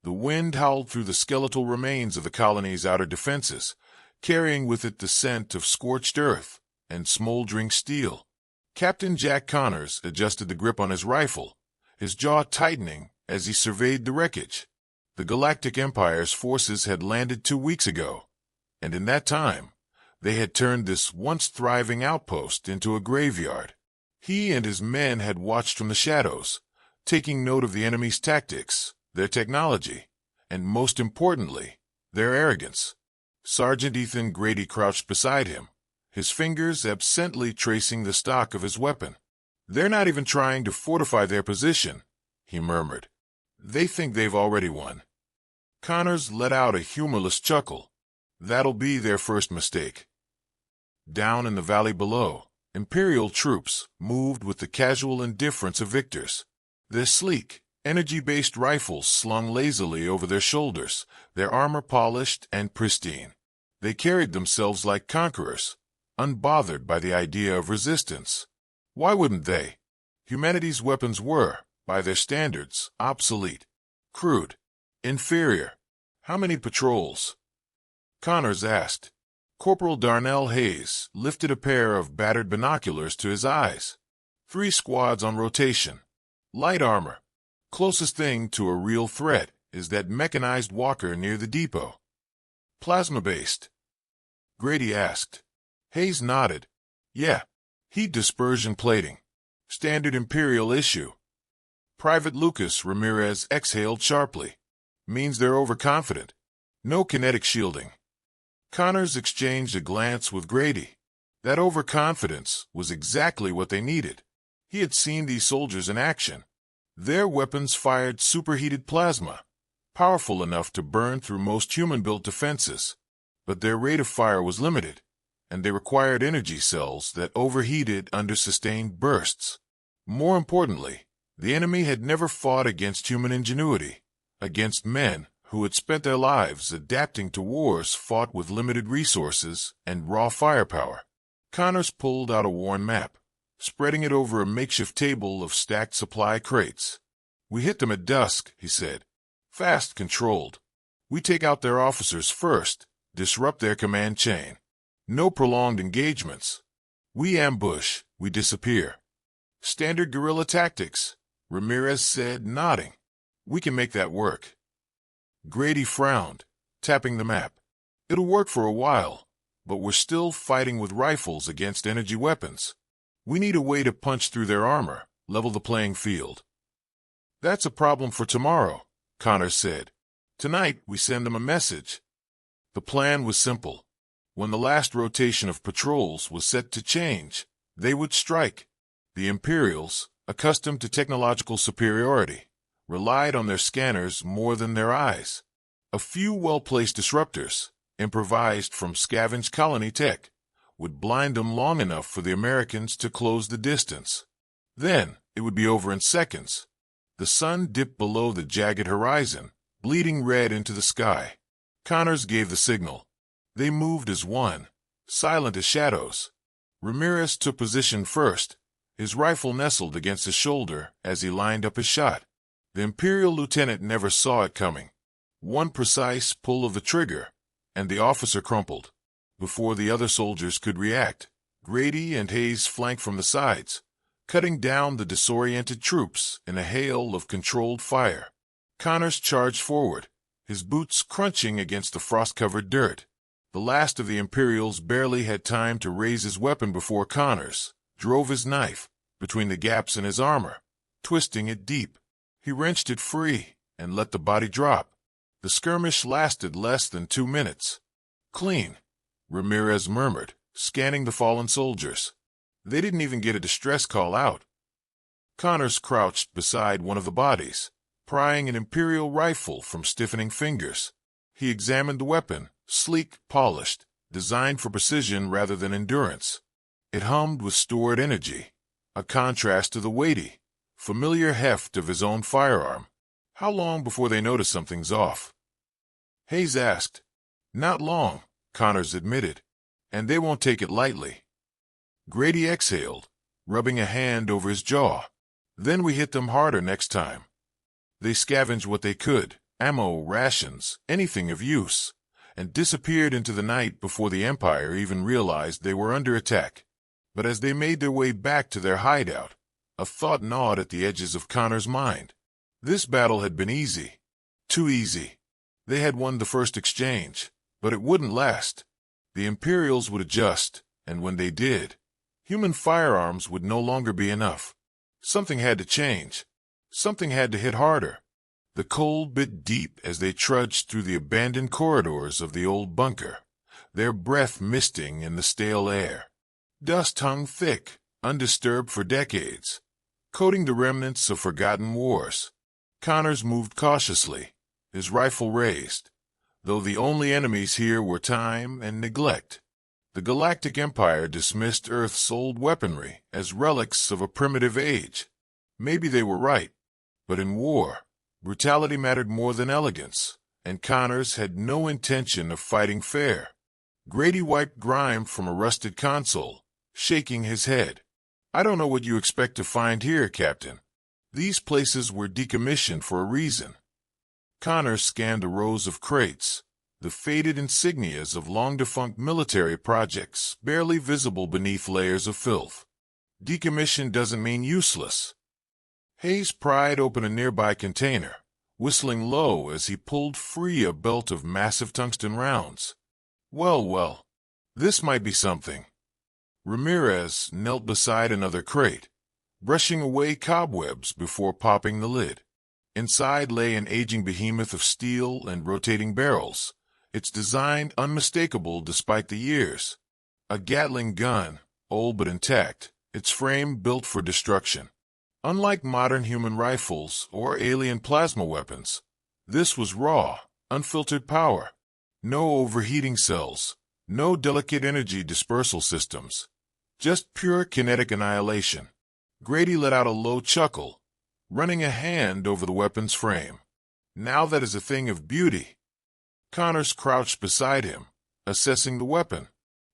The wind howled through the skeletal remains of the colony's outer defenses, carrying with it the scent of scorched earth and smoldering steel. Captain Jack Connors adjusted the grip on his rifle, his jaw tightening as he surveyed the wreckage. The Galactic Empire's forces had landed 2 weeks ago, and in that time, they had turned this once thriving outpost into a graveyard. He and his men had watched from the shadows, taking note of the enemy's tactics, their technology, and most importantly, their arrogance. Sergeant Ethan Grady crouched beside him, his fingers absently tracing the stock of his weapon. "They're not even trying to fortify their position," he murmured. "They think they've already won." Connors let out a humorless chuckle. "That'll be their first mistake." Down in the valley below, Imperial troops moved with the casual indifference of victors. Their sleek, energy-based rifles slung lazily over their shoulders, their armor polished and pristine. They carried themselves like conquerors, unbothered by the idea of resistance. Why wouldn't they? Humanity's weapons were, by their standards, obsolete, crude, inferior. "How many patrols?" Connors asked. Corporal Darnell Hayes lifted a pair of battered binoculars to his eyes. 3 squads on rotation. Light armor. Closest thing to a real threat is that mechanized walker near the depot. Plasma-based? Grady asked. Hayes nodded. Yeah. Heat dispersion plating. Standard Imperial issue. Private Lucas Ramirez exhaled sharply. Means they're overconfident. No kinetic shielding. Connors exchanged a glance with Grady. That overconfidence was exactly what they needed. He had seen these soldiers in action. Their weapons fired superheated plasma, powerful enough to burn through most human-built defenses. But their rate of fire was limited, and they required energy cells that overheated under sustained bursts. More importantly, the enemy had never fought against human ingenuity, against men who had spent their lives adapting to wars fought with limited resources and raw firepower. Connors pulled out a worn map, spreading it over a makeshift table of stacked supply crates. We hit them at dusk, he said. Fast, controlled. We take out their officers first, disrupt their command chain. No prolonged engagements. We ambush, we disappear. Standard guerrilla tactics, Ramirez said, nodding. We can make that work. Grady frowned, tapping the map. It'll work for a while, but we're still fighting with rifles against energy weapons. We need a way to punch through their armor, level the playing field. That's a problem for tomorrow, Connors said. Tonight, we send them a message. The plan was simple. When the last rotation of patrols was set to change, they would strike. The Imperials, accustomed to technological superiority, relied on their scanners more than their eyes. A few well-placed disruptors, improvised from scavenged colony tech, would blind them long enough for the Americans to close the distance. Then it would be over in seconds. The sun dipped below the jagged horizon, bleeding red into the sky. Connors gave the signal. They moved as one, silent as shadows. Ramirez took position first, his rifle nestled against his shoulder as he lined up his shot. The Imperial lieutenant never saw it coming. One precise pull of the trigger, and the officer crumpled. Before the other soldiers could react, Grady and Hayes flanked from the sides, cutting down the disoriented troops in a hail of controlled fire. Connors charged forward, his boots crunching against the frost-covered dirt. The last of the Imperials barely had time to raise his weapon before Connors drove his knife between the gaps in his armor, twisting it deep. He wrenched it free and let the body drop. The skirmish lasted less than 2 minutes. Clean, Ramirez murmured, scanning the fallen soldiers. They didn't even get a distress call out. Connors crouched beside one of the bodies, prying an Imperial rifle from stiffening fingers. He examined the weapon, sleek, polished, designed for precision rather than endurance. It hummed with stored energy, a contrast to the weighty, familiar heft of his own firearm. How long before they notice something's off? Hayes asked. Not long, Connors admitted, and they won't take it lightly. Grady exhaled, rubbing a hand over his jaw. Then we hit them harder next time. They scavenged what they could, ammo, rations, anything of use, and disappeared into the night before the Empire even realized they were under attack. But as they made their way back to their hideout, a thought gnawed at the edges of Connor's mind. This battle had been easy. Too easy. They had won the first exchange, but it wouldn't last. The Imperials would adjust, and when they did, human firearms would no longer be enough. Something had to change. Something had to hit harder. The cold bit deep as they trudged through the abandoned corridors of the old bunker, their breath misting in the stale air. Dust hung thick, undisturbed for decades, coating the remnants of forgotten wars. Connors moved cautiously, his rifle raised, though the only enemies here were time and neglect. The Galactic Empire dismissed Earth's old weaponry as relics of a primitive age. Maybe they were right, but in war, brutality mattered more than elegance, and Connors had no intention of fighting fair. Grady wiped grime from a rusted console, shaking his head. "I don't know what you expect to find here, Captain. These places were decommissioned for a reason." Connors scanned the rows of crates, the faded insignias of long-defunct military projects barely visible beneath layers of filth. Decommission doesn't mean useless. Hayes pried open a nearby container, whistling low as he pulled free a belt of massive tungsten rounds. Well, this might be something. Ramirez knelt beside another crate, brushing away cobwebs before popping the lid. Inside lay an aging behemoth of steel and rotating barrels, its design unmistakable despite the years. A Gatling gun, old but intact, its frame built for destruction. Unlike modern human rifles or alien plasma weapons, this was raw, unfiltered power. No overheating cells, no delicate energy dispersal systems. Just pure kinetic annihilation. Grady let out a low chuckle, running a hand over the weapon's frame. Now that is a thing of beauty. Connors crouched beside him, assessing the weapon.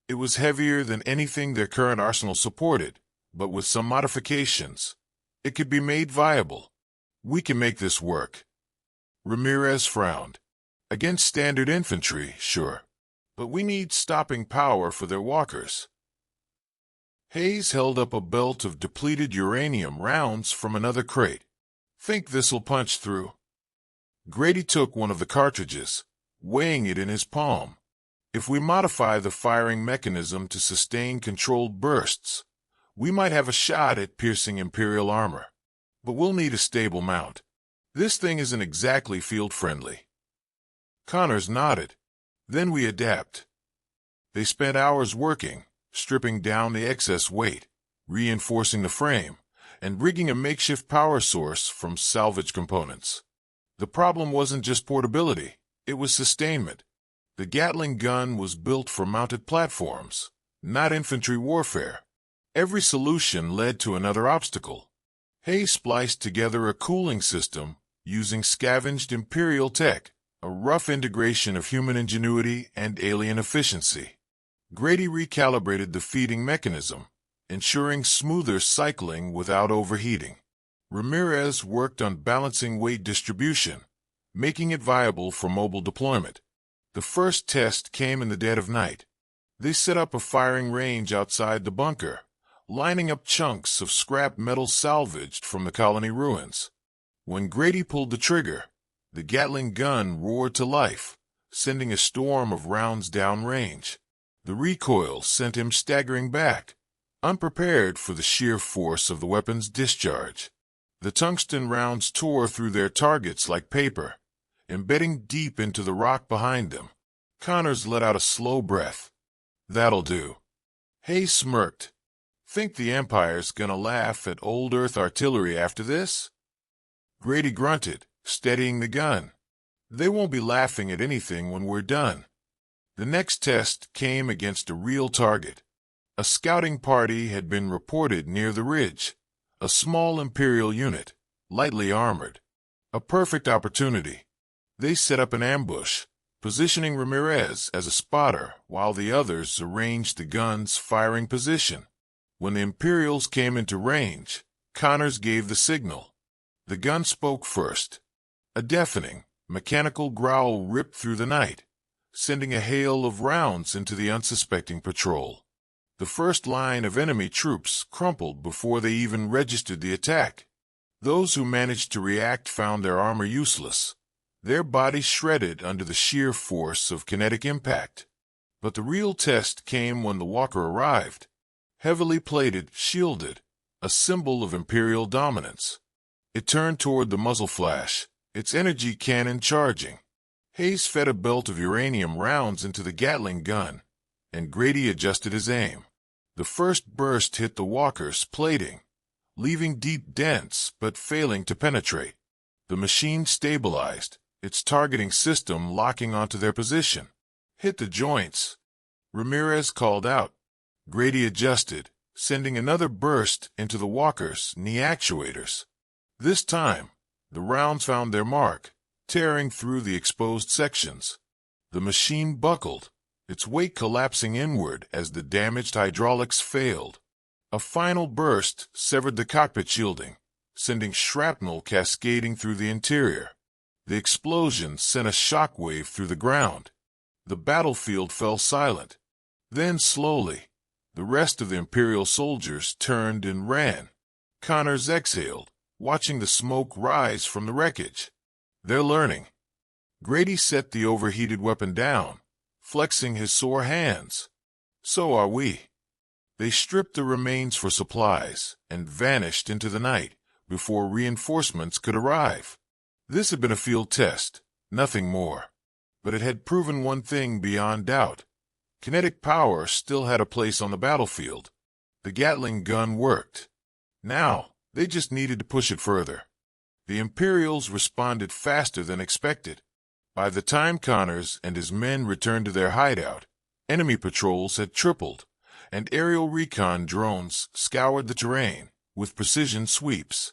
It was heavier than anything their current arsenal supported, but with some modifications, it could be made viable. "We can make this work." Ramirez frowned. "Against standard infantry, sure. But we need stopping power for their walkers." Hayes held up a belt of depleted uranium rounds from another crate. "Think this'll punch through?" Grady took one of the cartridges, weighing it in his palm. "If we modify the firing mechanism to sustain controlled bursts, we might have a shot at piercing Imperial armor. But we'll need a stable mount. This thing isn't exactly field-friendly." Connors nodded. "Then we adapt." They spent hours working, stripping down the excess weight, reinforcing the frame, and rigging a makeshift power source from salvage components. The problem wasn't just portability, it was sustainment. The Gatling gun was built for mounted platforms, not infantry warfare. Every solution led to another obstacle. Hayes spliced together a cooling system using scavenged Imperial tech, a rough integration of human ingenuity and alien efficiency. Grady recalibrated the feeding mechanism, ensuring smoother cycling without overheating. Ramirez worked on balancing weight distribution, making it viable for mobile deployment. The first test came in the dead of night. They set up a firing range outside the bunker, lining up chunks of scrap metal salvaged from the colony ruins. When Grady pulled the trigger, the Gatling gun roared to life, sending a storm of rounds downrange. The recoil sent him staggering back, unprepared for the sheer force of the weapon's discharge. The tungsten rounds tore through their targets like paper, embedding deep into the rock behind them. Connors let out a slow breath. "That'll do." Hayes smirked. "Think the Empire's gonna laugh at old Earth artillery after this?" Grady grunted, steadying the gun. "They won't be laughing at anything when we're done." The next test came against a real target. A scouting party had been reported near the ridge, a small Imperial unit, lightly armored. A perfect opportunity. They set up an ambush, positioning Ramirez as a spotter while the others arranged the gun's firing position. When the Imperials came into range, Connors gave the signal. The gun spoke first. A deafening, mechanical growl ripped through the night, sending a hail of rounds into the unsuspecting patrol. The first line of enemy troops crumpled before they even registered the attack. Those who managed to react found their armor useless, their bodies shredded under the sheer force of kinetic impact. But the real test came when the walker arrived, heavily plated, shielded, a symbol of Imperial dominance. It turned toward the muzzle flash, its energy cannon charging. Hayes fed a belt of uranium rounds into the Gatling gun, and Grady adjusted his aim. The first burst hit the walker's plating, leaving deep dents but failing to penetrate. The machine stabilized, its targeting system locking onto their position. Hit the joints, Ramirez called out. Grady adjusted, sending another burst into the walker's knee actuators. This time, the rounds found their mark, tearing through the exposed sections. The machine buckled, its weight collapsing inward as the damaged hydraulics failed. A final burst severed the cockpit shielding, sending shrapnel cascading through the interior. The explosion sent a shockwave through the ground. The battlefield fell silent. Then slowly, the rest of the Imperial soldiers turned and ran. Connors exhaled, watching the smoke rise from the wreckage. They're learning. Grady set the overheated weapon down, flexing his sore hands. So are we. They stripped the remains for supplies and vanished into the night before reinforcements could arrive. This had been a field test, nothing more. But it had proven one thing beyond doubt. Kinetic power still had a place on the battlefield. The Gatling gun worked. Now, they just needed to push it further. The Imperials responded faster than expected. By the time Connors and his men returned to their hideout, enemy patrols had tripled, and aerial recon drones scoured the terrain with precision sweeps.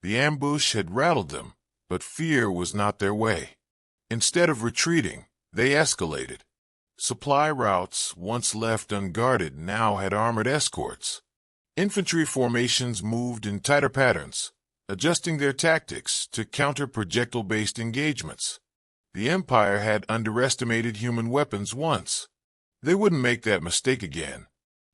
The ambush had rattled them, but fear was not their way. Instead of retreating, they escalated. Supply routes, once left unguarded, now had armored escorts. Infantry formations moved in tighter patterns, adjusting their tactics to counter projectile-based engagements. The Empire had underestimated human weapons once. They wouldn't make that mistake again.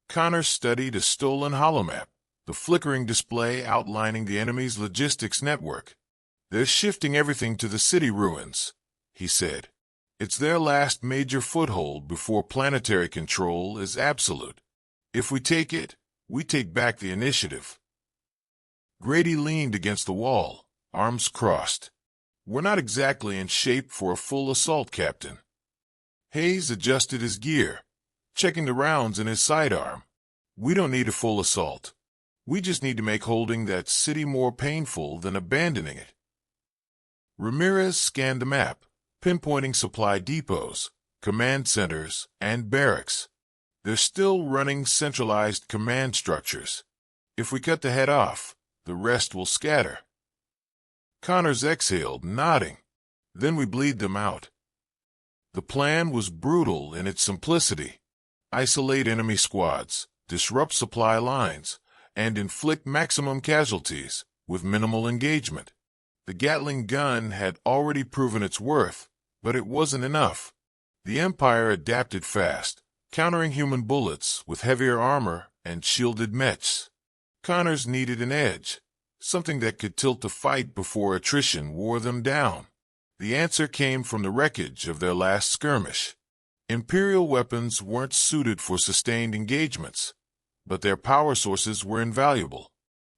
Connors studied a stolen holomap, the flickering display outlining the enemy's logistics network. They're shifting everything to the city ruins, he said. It's their last major foothold before planetary control is absolute. If we take it, we take back the initiative. Grady leaned against the wall, arms crossed. We're not exactly in shape for a full assault, Captain. Hayes adjusted his gear, checking the rounds in his sidearm. We don't need a full assault. We just need to make holding that city more painful than abandoning it. Ramirez scanned the map, pinpointing supply depots, command centers, and barracks. They're still running centralized command structures. If we cut the head off, the rest will scatter. Connors exhaled, nodding. Then we bleed them out. The plan was brutal in its simplicity. Isolate enemy squads, disrupt supply lines, and inflict maximum casualties with minimal engagement. The Gatling gun had already proven its worth, but it wasn't enough. The Empire adapted fast, countering human bullets with heavier armor and shielded mechs. Connors needed an edge, something that could tilt the fight before attrition wore them down. The answer came from the wreckage of their last skirmish. Imperial weapons weren't suited for sustained engagements, but their power sources were invaluable.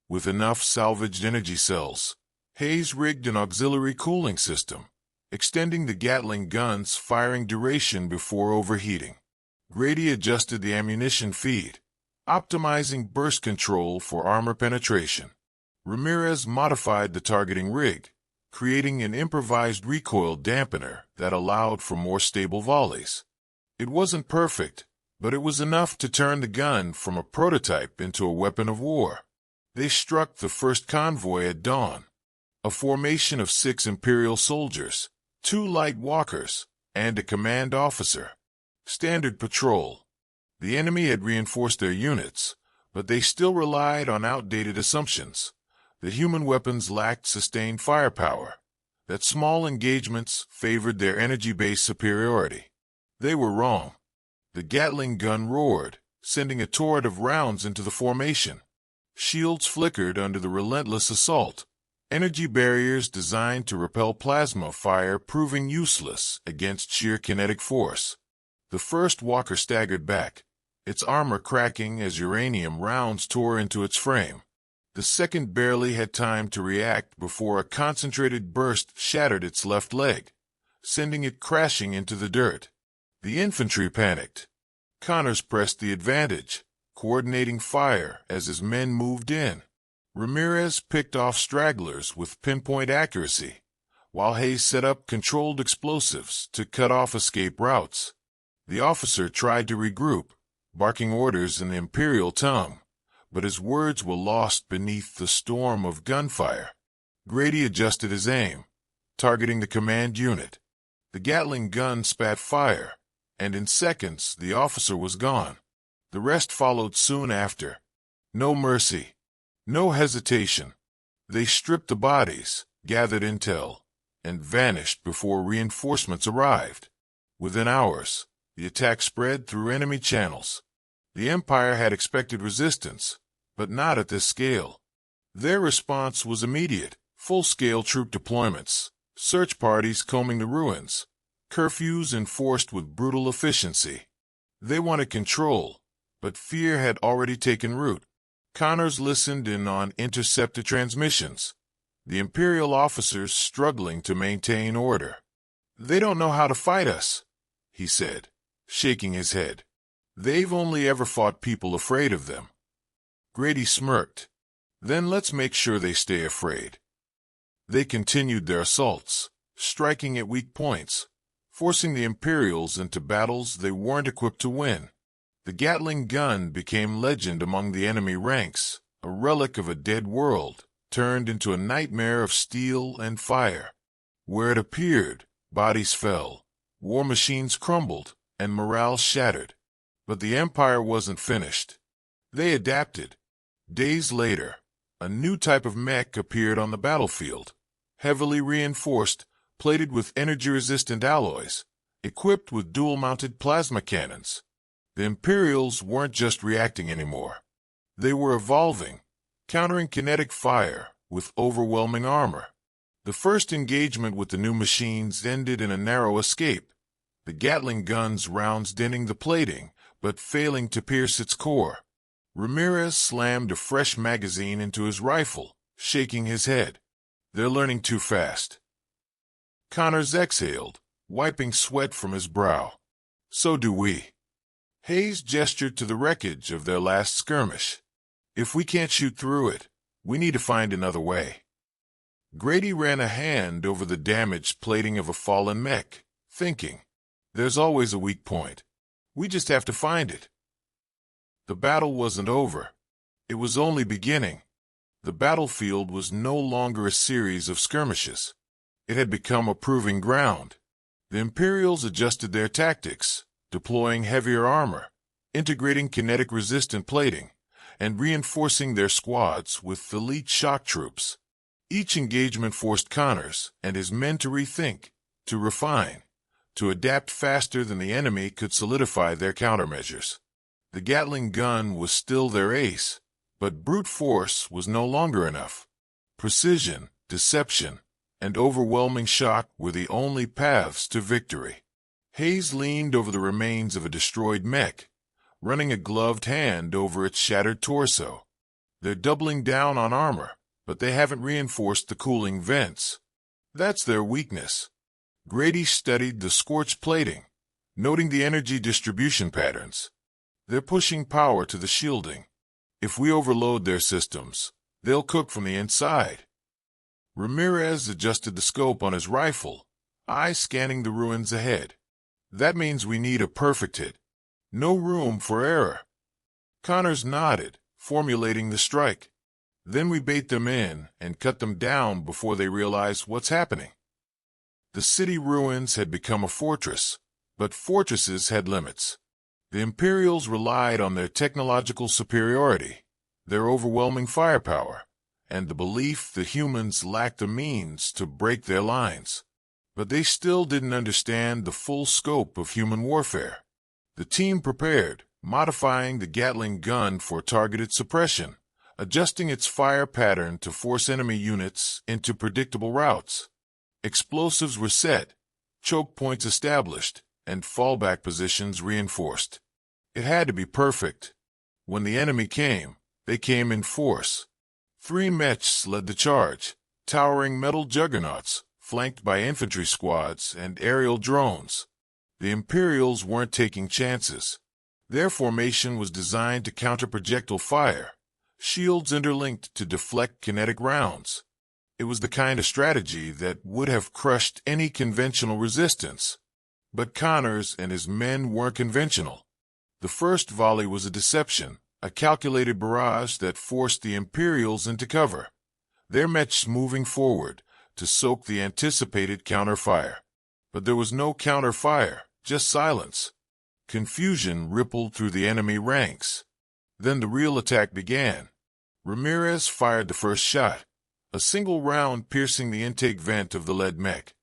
With enough salvaged energy cells, Hayes rigged an auxiliary cooling system, extending the Gatling gun's firing duration before overheating. Grady adjusted the ammunition feed, optimizing burst control for armor penetration. Ramirez modified the targeting rig, creating an improvised recoil dampener that allowed for more stable volleys. It wasn't perfect, but it was enough to turn the gun from a prototype into a weapon of war. They struck the first convoy at dawn, a formation of 6 Imperial soldiers, 2 light walkers, and a command officer. Standard patrol. The enemy had reinforced their units, but they still relied on outdated assumptions. The human weapons lacked sustained firepower. that small engagements favored their energy-based superiority. They were wrong. The Gatling gun roared, sending a torrent of rounds into the formation. Shields flickered under the relentless assault, energy barriers designed to repel plasma fire proving useless against sheer kinetic force. The first walker staggered back, its armor cracking as uranium rounds tore into its frame. The second barely had time to react before a concentrated burst shattered its left leg, sending it crashing into the dirt. The infantry panicked. Connors pressed the advantage, coordinating fire as his men moved in. Ramirez picked off stragglers with pinpoint accuracy, while Hayes set up controlled explosives to cut off escape routes. The officer tried to regroup, barking orders in the Imperial tongue, but his words were lost beneath the storm of gunfire. Grady adjusted his aim, targeting the command unit. The Gatling gun spat fire, and in seconds the officer was gone. The rest followed soon after. No mercy, no hesitation. They stripped the bodies, gathered intel, and vanished before reinforcements arrived. Within hours, the attack spread through enemy channels. The Empire had expected resistance, but not at this scale. Their response was immediate: full-scale troop deployments, search parties combing the ruins, curfews enforced with brutal efficiency. They wanted control, but fear had already taken root. Connors listened in on intercepted transmissions, the Imperial officers struggling to maintain order. "They don't know how to fight us," he said, shaking his head. "They've only ever fought people afraid of them." Grady smirked. "Then let's make sure they stay afraid." They continued their assaults, striking at weak points, forcing the Imperials into battles they weren't equipped to win. The Gatling gun became legend among the enemy ranks, a relic of a dead world, turned into a nightmare of steel and fire. Where it appeared, bodies fell, war machines crumbled, and morale shattered. But the Empire wasn't finished. They adapted. Days later, a new type of mech appeared on the battlefield, heavily reinforced, plated with energy-resistant alloys, equipped with dual-mounted plasma cannons. The Imperials weren't just reacting anymore. They were evolving, countering kinetic fire with overwhelming armor. The first engagement with the new machines ended in a narrow escape, the Gatling gun's rounds denting the plating, but failing to pierce its core. Ramirez slammed a fresh magazine into his rifle, shaking his head. "They're learning too fast." Connors exhaled, wiping sweat from his brow. "So do we." Hayes gestured to the wreckage of their last skirmish. "If we can't shoot through it, we need to find another way." Grady ran a hand over the damaged plating of a fallen mech, thinking, "There's always a weak point. We just have to find it." The battle wasn't over. It was only beginning. The battlefield was no longer a series of skirmishes. It had become a proving ground. The Imperials adjusted their tactics, deploying heavier armor, integrating kinetic-resistant plating, and reinforcing their squads with elite shock troops. Each engagement forced Connors and his men to rethink, to refine, to adapt faster than the enemy could solidify their countermeasures. The Gatling gun was still their ace, but brute force was no longer enough. Precision, deception, and overwhelming shock were the only paths to victory. Hayes leaned over the remains of a destroyed mech, running a gloved hand over its shattered torso. "They're doubling down on armor, but they haven't reinforced the cooling vents. That's their weakness." Grady studied the scorched plating, noting the energy distribution patterns. "They're pushing power to the shielding. If we overload their systems, they'll cook from the inside." Ramirez adjusted the scope on his rifle, eyes scanning the ruins ahead. "That means we need a perfect hit. No room for error." Connors nodded, formulating the strike. "Then we bait them in and cut them down before they realize what's happening." The city ruins had become a fortress, but fortresses had limits. The Imperials relied on their technological superiority, their overwhelming firepower, and the belief that humans lacked the means to break their lines. But they still didn't understand the full scope of human warfare. The team prepared, modifying the Gatling gun for targeted suppression, adjusting its fire pattern to force enemy units into predictable routes. Explosives were set, choke points established, and fallback positions reinforced. It had to be perfect. When the enemy came, they came in force. 3 mechs led the charge, towering metal juggernauts, flanked by infantry squads and aerial drones. The Imperials weren't taking chances. Their formation was designed to counter projectile fire, shields interlinked to deflect kinetic rounds. It was the kind of strategy that would have crushed any conventional resistance. But Connors and his men weren't conventional. The first volley was a deception, a calculated barrage that forced the Imperials into cover, their mechs moving forward to soak the anticipated counterfire. But there was no counterfire, just silence. Confusion rippled through the enemy ranks. Then the real attack began. Ramirez fired the first shot, a single round piercing the intake vent of the lead mech.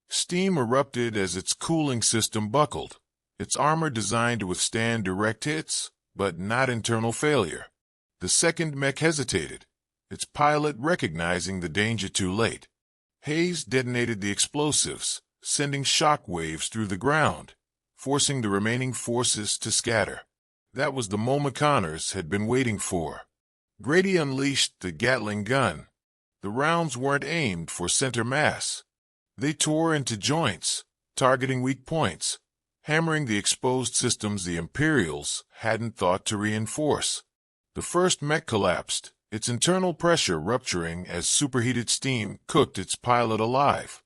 Steam erupted as its cooling system buckled, its armor designed to withstand direct hits, but not internal failure. The second mech hesitated, its pilot recognizing the danger too late. Hayes detonated the explosives, sending shock waves through the ground, forcing the remaining forces to scatter. That was the moment Connors had been waiting for. Grady unleashed the Gatling gun. The rounds weren't aimed for center mass. They tore into joints, targeting weak points, hammering the exposed systems the Imperials hadn't thought to reinforce. The first mech collapsed, its internal pressure rupturing as superheated steam cooked its pilot alive.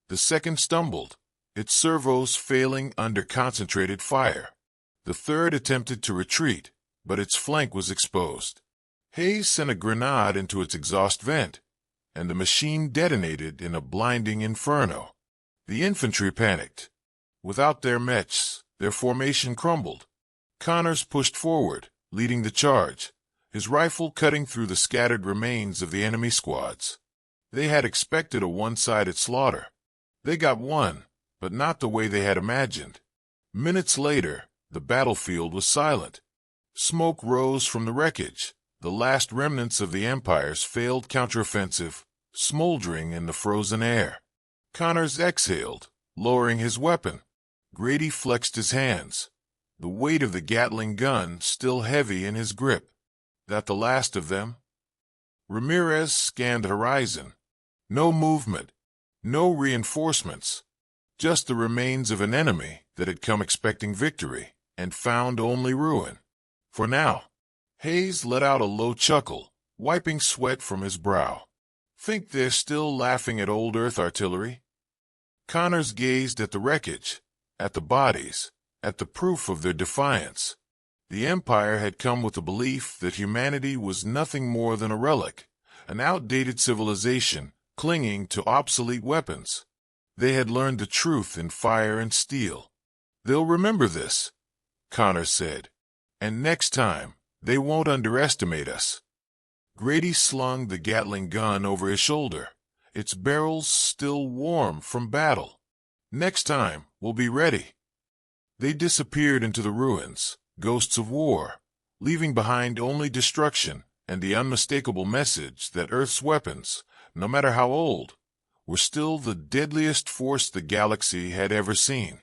The second stumbled, its servos failing under concentrated fire. The third attempted to retreat, but its flank was exposed. Hayes sent a grenade into its exhaust vent, and the machine detonated in a blinding inferno. The infantry panicked. Without their mechs, their formation crumbled. Connors pushed forward, leading the charge, his rifle cutting through the scattered remains of the enemy squads. They had expected a one-sided slaughter. They got one, but not the way they had imagined. Minutes later, the battlefield was silent. Smoke rose from the wreckage, the last remnants of the Empire's failed counteroffensive, smoldering in the frozen air. Connors exhaled, lowering his weapon. Grady flexed his hands, the weight of the Gatling gun still heavy in his grip. That the last of them? Ramirez scanned the horizon. No movement, no reinforcements, just the remains of an enemy that had come expecting victory and found only ruin. For now. Hayes let out a low chuckle, wiping sweat from his brow. Think they're still laughing at old Earth artillery? Connors gazed at the wreckage, at the bodies, at the proof of their defiance. The Empire had come with the belief that humanity was nothing more than a relic, an outdated civilization clinging to obsolete weapons. They had learned the truth in fire and steel. They'll remember this, Connors said, and next time, they won't underestimate us. Grady slung the Gatling gun over his shoulder, its barrels still warm from battle. Next time, we'll be ready. They disappeared into the ruins, ghosts of war, leaving behind only destruction and the unmistakable message that Earth's weapons, no matter how old, were still the deadliest force the galaxy had ever seen.